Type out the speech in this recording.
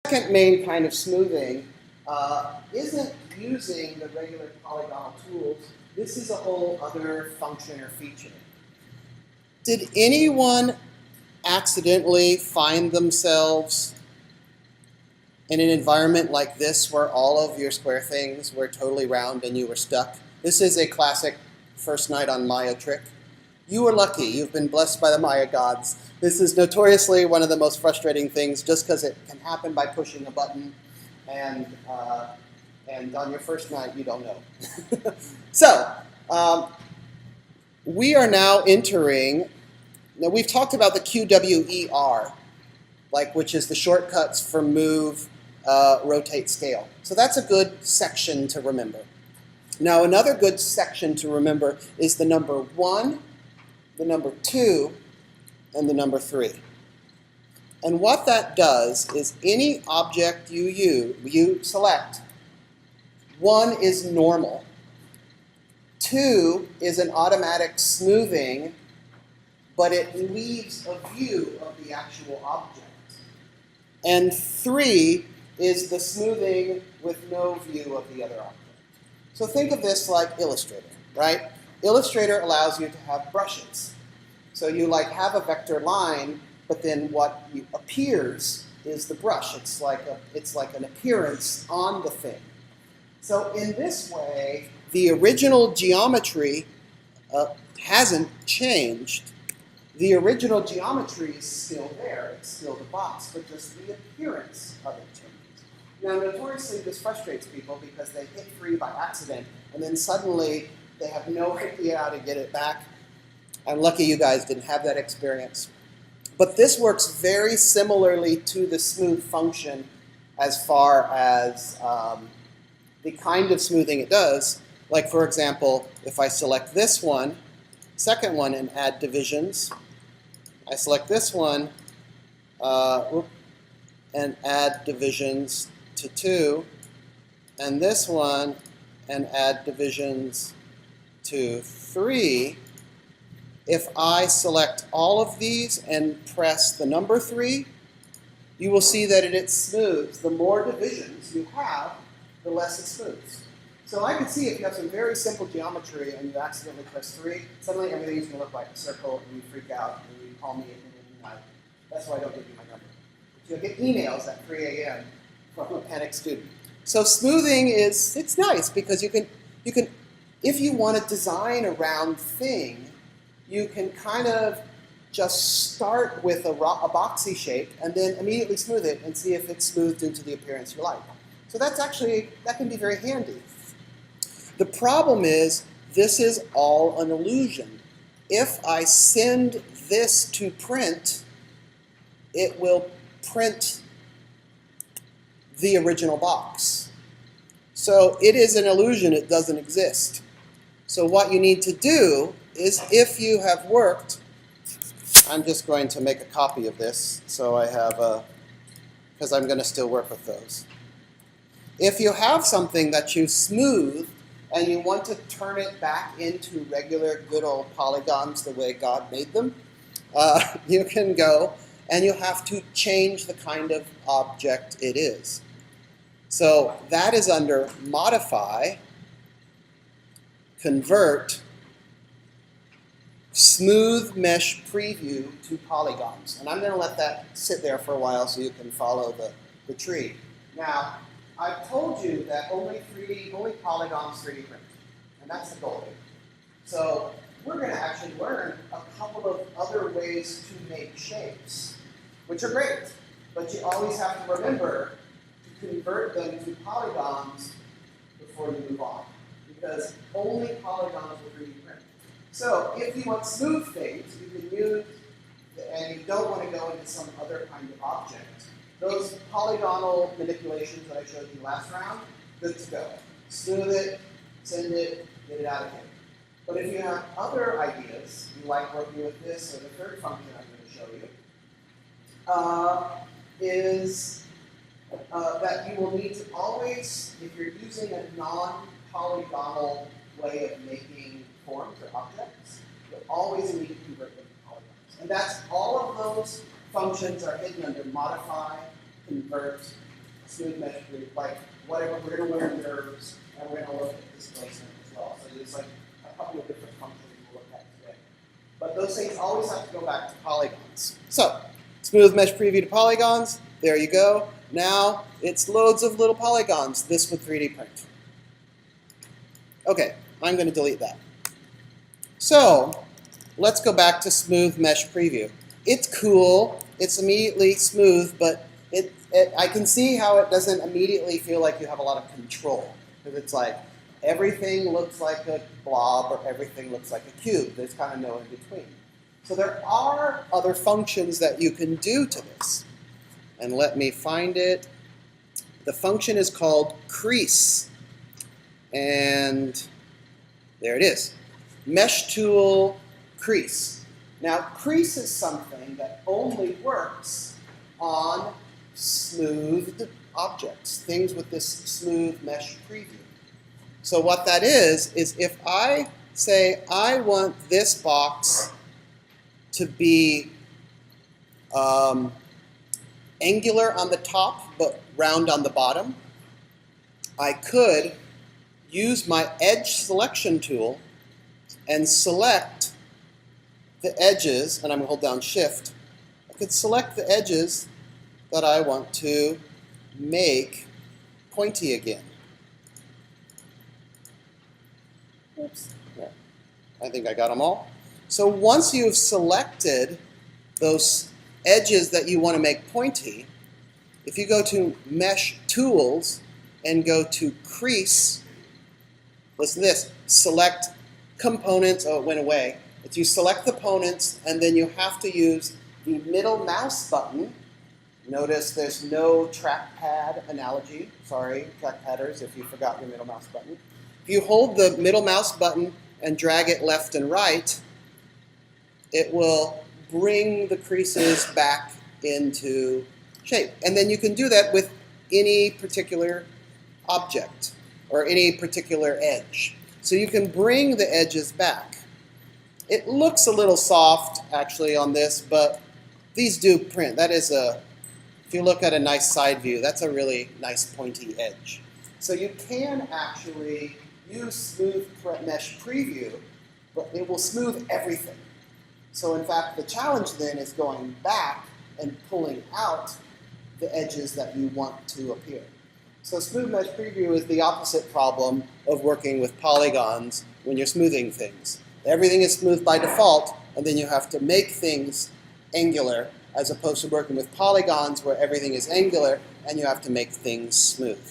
second main kind of smoothing isn't using the regular polygonal tools. This is a whole other function or feature. Did anyone accidentally find themselves in an environment like this where all of your square things were totally round and you were stuck? This is a classic first night on Maya trick. You were lucky. You've been blessed by the Maya gods. This is notoriously one of the most frustrating things just because it can happen by pushing a button, and on your first night you don't know. So we are now entering, now we've talked about the QWER, which is the shortcuts for move, rotate, scale. So that's a good section to remember. Now another good section to remember is the number 1, the number 2, and the number 3. And what that does is any object you select, 1 is normal, 2 is an automatic smoothing, but it leaves a view of the actual object. And 3 is the smoothing with no view of the other object. So think of this like Illustrator, right? Illustrator allows you to have brushes. So you have a vector line, but then what appears is the brush. It's like an appearance on the thing. So in this way, the original geometry hasn't changed. The original geometry is still there. It's still the box, but just the appearance of it changes. Now, notoriously, this frustrates people because they hit 3 by accident, and then suddenly they have no idea how to get it back. I'm lucky you guys didn't have that experience. But this works very similarly to the smooth function as far as the kind of smoothing it does. Like, for example, if I select this one, second one, and add divisions, I select this one and add divisions to 2, and this one and add divisions to 3. If I select all of these and press the number 3, you will see that it smooths. The more divisions you have, the less it smooths. So I can see if you have some very simple geometry and you accidentally press 3, suddenly everything's going to look like a circle and you freak out and you call me at midnight. That's why I don't give you my number. But you'll get emails at 3 a.m. from a panicked student. So smoothing it's nice because you can, if you want to design a round thing, you can kind of just start with a boxy shape and then immediately smooth it and see if it's smoothed into the appearance you like. So that can be very handy. The problem is this is all an illusion. If I send this to print, it will print the original box. So it is an illusion, it doesn't exist. So what you need to do is, if you have worked, I'm just going to make a copy of this so I have because I'm going to still work with those. If you have something that you smooth and you want to turn it back into regular good old polygons the way God made them, you can go and you have to change the kind of object it is. So that is under Modify, Convert, Smooth Mesh Preview to Polygons. And I'm going to let that sit there for a while so you can follow the tree. Now, I've told you that only polygons 3D print, and that's the goal. So we're going to actually learn a couple of other ways to make shapes, which are great, but you always have to remember to convert them to polygons before you move on, because only polygons will 3D print. So if you want smooth things, you can use, and you don't want to go into some other kind of object, those polygonal manipulations that I showed you last round, good to go. Smooth it, send it, get it out of here. But if you have other ideas, you like working with this, or the third function I'm going to show you, is that you will need to always, if you're using a non-polygonal way of making forms or objects, you'll always need to convert them to polygons. And that's all of those functions are hidden under Modify, Convert, smooth mesh preview, like whatever, we're going to learn nerves, and we're going to look at displacement as well. So there's like a couple of different functions we'll look at today. But those things always have to go back to polygons. So, smooth mesh preview to polygons, there you go. Now, it's loads of little polygons, this with 3D print. Okay, I'm going to delete that. So, let's go back to smooth mesh preview. It's cool, it's immediately smooth, but I can see how it doesn't immediately feel like you have a lot of control. Because it's like, everything looks like a blob or everything looks like a cube. There's kind of no in between. So there are other functions that you can do to this. And let me find it. The function is called crease. And there it is. Mesh tool crease. Now crease is something that only works on smoothed objects, things with this smooth mesh preview. So what that is if I say I want this box to be angular on the top but round on the bottom, I could use my edge selection tool and select the edges, and I'm going to hold down Shift. I could select the edges that I want to make pointy again. Oops. Yeah. I think I got them all. So once you've selected those edges that you want to make pointy, if you go to Mesh Tools and go to Crease, listen to this, select Components, oh it went away. It's you select the components and then you have to use the middle mouse button. Notice there's no trackpad analogy. Sorry, trackpadders, if you forgot your middle mouse button. If you hold the middle mouse button and drag it left and right, it will bring the creases back into shape. And then you can do that with any particular object or any particular edge. So you can bring the edges back. It looks a little soft actually on this, but these do print. That is if you look at a nice side view, that's a really nice pointy edge. So you can actually use smooth mesh preview, but it will smooth everything. So in fact, the challenge then is going back and pulling out the edges that you want to appear. So smooth mesh preview is the opposite problem of working with polygons when you're smoothing things. Everything is smooth by default, and then you have to make things angular, as opposed to working with polygons where everything is angular and you have to make things smooth.